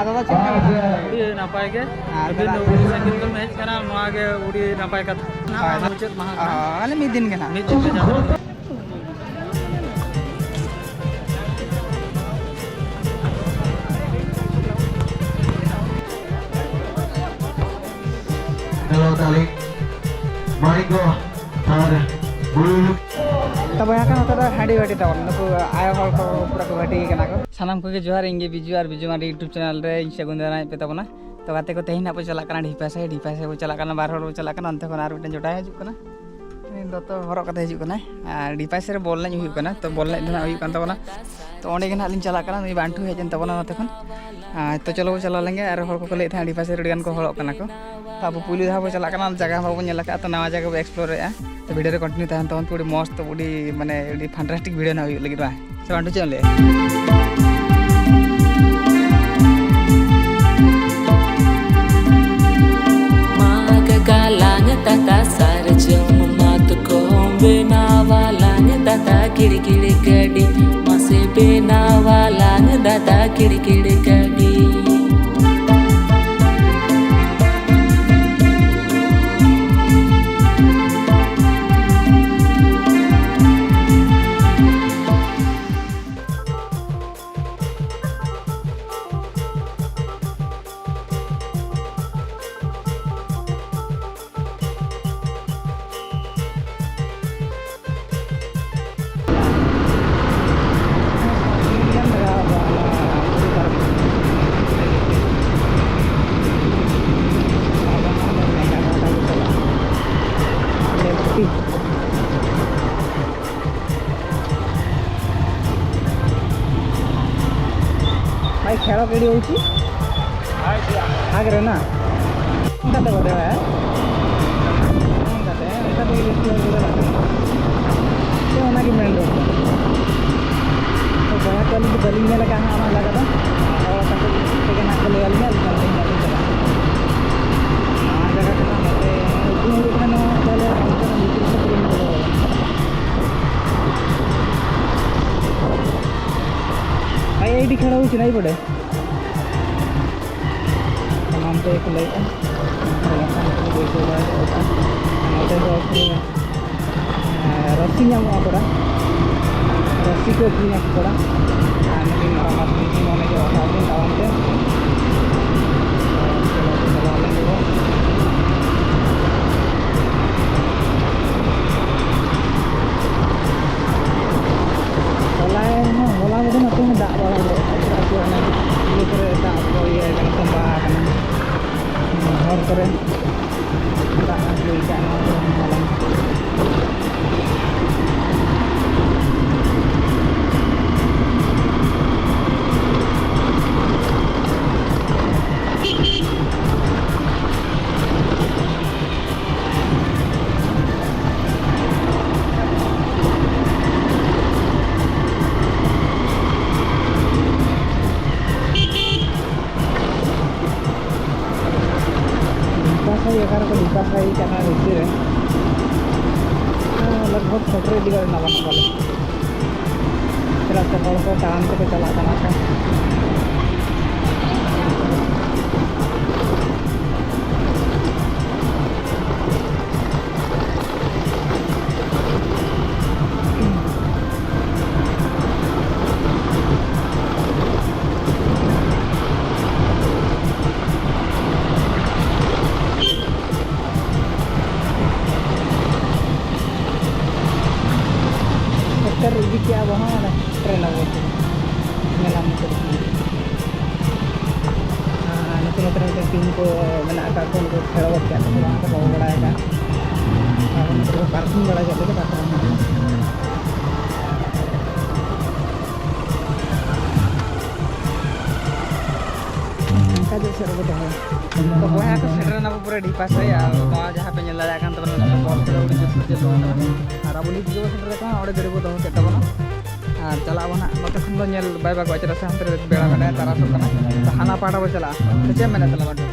दादा चेक उड़ी नापाय के अभी उड़ी संगीत को मैच करा नोआगे उड़ी नापाय का ना मुचत महा अले मिद दिन के ना मिद दिन के जाता Hello tali Mariko और बुलु तब यहाँ का होता था हाडी वाटी था उन लोग आया हॉल को पूरा को वाटी के ना को सलाम को के जोहार इंगे बिजू और बिजू हमारे यूट्यूब चैनल रे इंस्टा गुंदरा पे तब ना तो बातें को तेही ना पे चला करना ढीपा से वो चला करना बार हॉल वो चला करना अंत को ना रुटन जोड़ा है जुकना तो हॉरो कते जुकना ढीपा से बोलना नहीं हुई करना तो बोलना इधर हुई करना तब ना तो ओंडे के ना लिंग चला करना नहीं बांटू है जन तब ना तखन तो चलो वो चला लेंगे और हॉल को ले थे ढीपा से रुडियन को हॉलो करना को तो अब पुली धा वो चला करना जगह हम वो नेला का तो नवा जगह एक्सप्लोर है तो वीडियो रे कंटिन्यू तहन तो पूरी मस्त पूरी माने फैंटास्टिक वीडियो ना हुई लगी बा से बांटू चले Lang tata sarjam mat ko benawa lang tata kiri gadi mase benawa lang tata kiri gadi भाई खेल केड़ी होची आगे ना कते बदे है कते लिस्ट ये होना की मेन रोड तो बड़ा कल गली में लगा है हमारा लगा था और तक के ना ले वाली में चल रही है जगह का नाम है दूर में ना चले भाई ये खेल होची नहीं पड़े तमाम तो एक लाइट रस्सी नामा पड़ा रस्सी को भी नहीं पड़ा लगभग सटर दिगर ना बन पाले चला से हॉल को टाइम पे चला करना था क्या वहाँ वाला ट्रेन है वो मेला में नतून नतून टीम को मैंने आका को खेल क्या तो वहाँ को बहुत बड़ा है तो पार्किंग बड़ा चलते थे पार्किंग जैसे रोबोट है तो वो यहाँ को सेटर ना पूरा ढीपा से जहाँ पे लड़ा kan teman-teman bos kita udah jujur Rabu ini juga sebenarnya kan udah 2000 kita mana चला वहाँ नोटे खन दो नेल बाय बाय गचरा से हमते बेड़ा में तारा सो कना तो हाना पाड़ा बो चला चे मैंने चला बाटो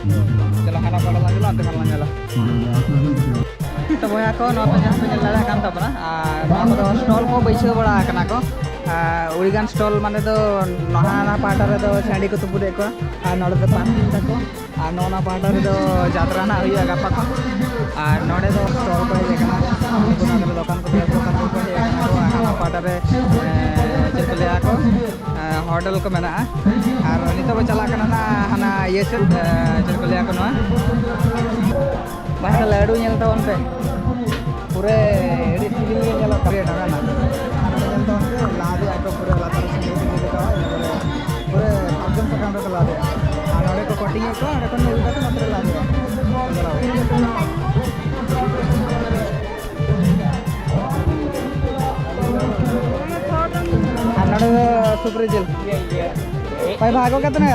चला हाना पाड़ा लागे ला अंत kan लागे तो वो को नो पे जहां पे लड़ा kan तब ना नो स्टॉल को बैसे बड़ा कना को उड़ीगान स्टॉल माने तो नहाना पाटा रे तो छाड़ी को तुपुदे को और नोडे तो पार्किंग तको और नोना पाटा रे तो यात्रा ना हुई गापा को और नोडे तो स्टॉल को देखना गुना कर दुकान को दुकान को देखना को हाना पाटा रे चलले को होटल को मेना और नितो को चला करना ना हाना ये सब चलले को ना बाहर लाडू नेलता उन पे पूरे एडी सिविल नेला करे ना ना लादे आको पूरे लातर से देखा पूरे अगम सकाम रे लादे आनोडे को कटिंग को अरे को उल्टा तो मात्र लादे आनोडे सुपरजिल भाई भागो कितना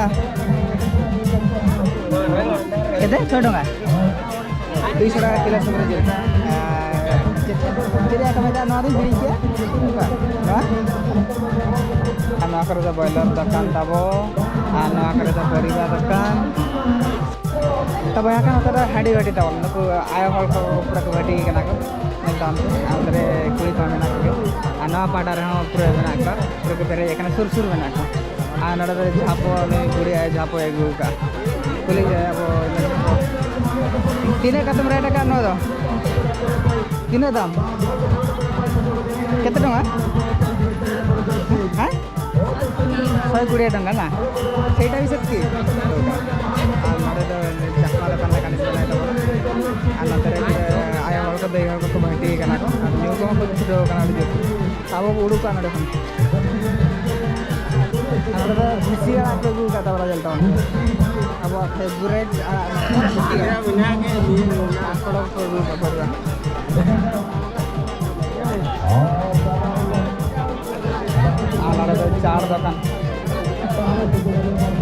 केते 100 टका 200 टका kilo सुपरजिल jadi akan ada nari beli ya, anu akan ada boiler tekan tabo, anu akan ada periba tekan, tabo akan ada hadi bati tabo, naku ayah hal ko pura ko bati kan aku, nentam, antara kulit kami nak ke, anu apa ada orang pura mana aku, pura ko pere akan sur mana aku, anu ada japo le kuri ayah japo egu ka, kulit ayah abo, tine kata mereka kan no किने दाम केते टंगा हां 120 टंगा ना सेटा भी सकती और मारे तो चश्मा दुकान ला कानी बनाय तो आना तेरे आया हल को देगा को भाटी कना को न्यू को छुटो कना दे अब उडू कना दे आना तो खुशी आ को का तबरा चलता अब फेवरेट बिना के आकड़ो को बरवा आना तो चार दुकान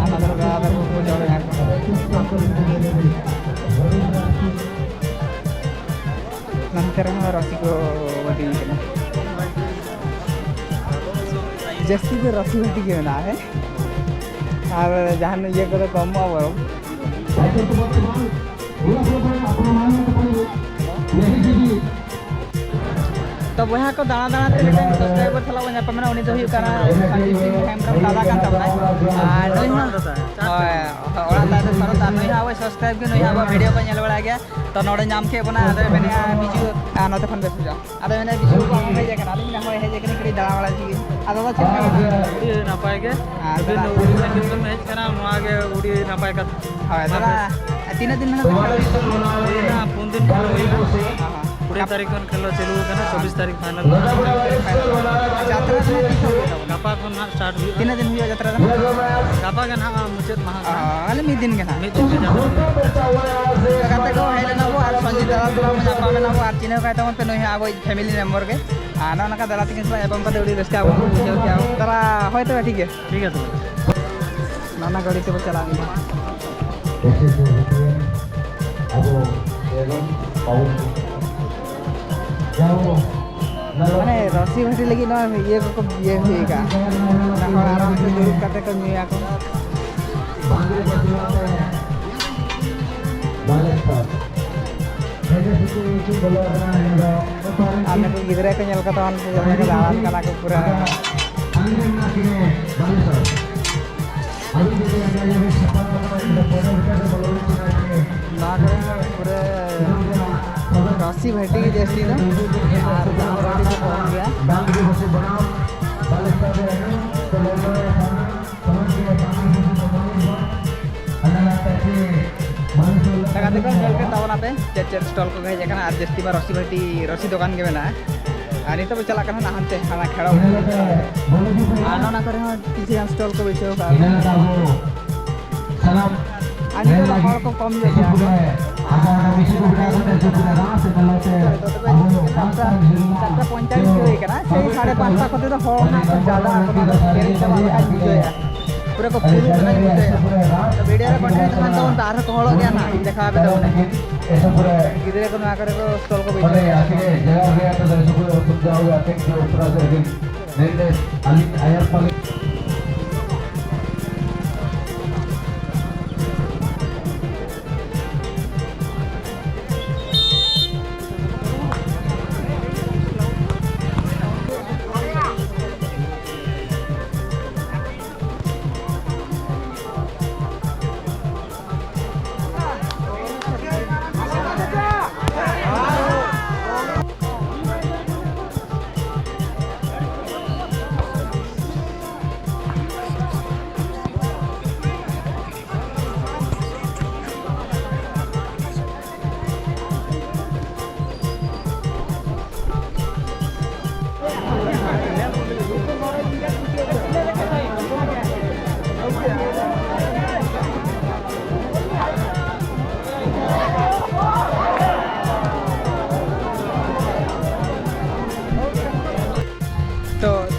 आना तो गादा को जोड़े हैं नंतर में रसी को वटी के जस्ती को रसी वटी के ना है और जहां ये को कम आओ तो वहाँ को दाना दाना तेरे टाइम सब्सक्राइबर चला बना पर मैंने उन्हें तो ही करा कैमरा दादा का तब नहीं ना और आता है सर तार नहीं आवे सब्सक्राइब के नहीं आवे वीडियो को नेल बड़ा गया तो नोडे नाम के बना आदे मैंने बिजू आना तो फन बेस जा आदे मैंने बिजू को है जगह आदे मैंने होय है जगह कड़ी दाना वाला जी आदे तो चेक ना पाए के आदे उड़ी संगीत में हेज करा नो आगे उड़ी ना पाए का हां दादा 3 दिन में ना 4 दिन खेलो 20 तारीख को खेलो चलू करना 24 तारीख फाइनल यात्रा गापा को ना स्टार्ट हुई 3 दिन हुई यात्रा गापा का ना मुचत महा अले मी दिन के ना गाते को है ना वो आज संजी दादा दुला में जापा में ना वो आरचिने का तो पे नहीं आबो फैमिली मेंबर के आना ना का दादा तिन से एवं का देउडी रस्ते आबो बुझो क्या तरा होय तो ठीक है तो नाना गाड़ी से चला अब एवं पाउल माने रसी भटी लगी ना ये को ये होएगा ना आराम से दूर करते कर मिया को आने को गिदरे को नेल कता से जमे के दान कना को पूरा ना पूरे रसी भटी जैसी ना और रसी को पहुंच गया लगा देखो चल के तावना पे चेर स्टॉल को गए जकना आज जस्ती में रसी भटी रसी दुकान के बना आनी तो चला करना नहाते खाना खेड़ा आना ना करे किसी स्टॉल को बेचो का सलाम आनी तो हर को कम दे दिया पंचायत साढ़े 5 कते तो ज्यादा पूरा को वीडियो कंटेंट तो तार को हल गया ना देखा गिदरे को ना करे को स्टॉल को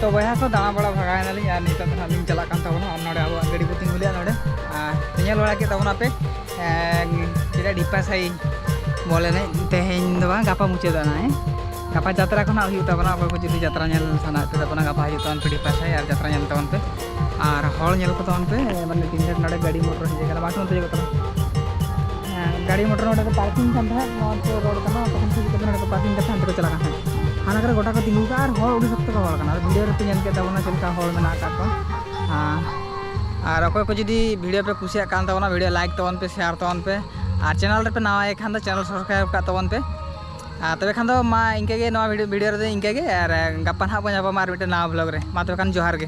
तो बया को दाना बड़ा भगाएनाली और नित लिंग चला नोड़े अब गाड़ी को तिंगुलिया नोड़े तेल बड़ा के तबना पे चेदा ढिपा साई बोले तेहें गापा मुचादा ना गापा जात्रा को तबना अगर को जुदी जात्रा साना पे तबना गापा हजन पे ढिपा साई और जात्रा तबन पे और हल को तबन पे मैंने तीन चार नोड़े गाड़ी मोटर हजे बाकी मत गाड़ी मोटर नोड़े पार्किंग रोड तक पार्किंग करते को चला हाना करे गोटा को तिंगू का और उड़ी सकते को वीडियो पे चलते चलका मेना और अकोय को जुदी वीडियो पे कुसिया कान तबना वीडियो लाइक तबन पे शेयर तबन पे और चैनल पे नवा खान चैनल सब्सक्राइब का तबन पे तबे खान मा इनके वीडियो रे इनके और गप्पा ना बन नवा ब्लॉग रे मा तबे खान जोहार गे।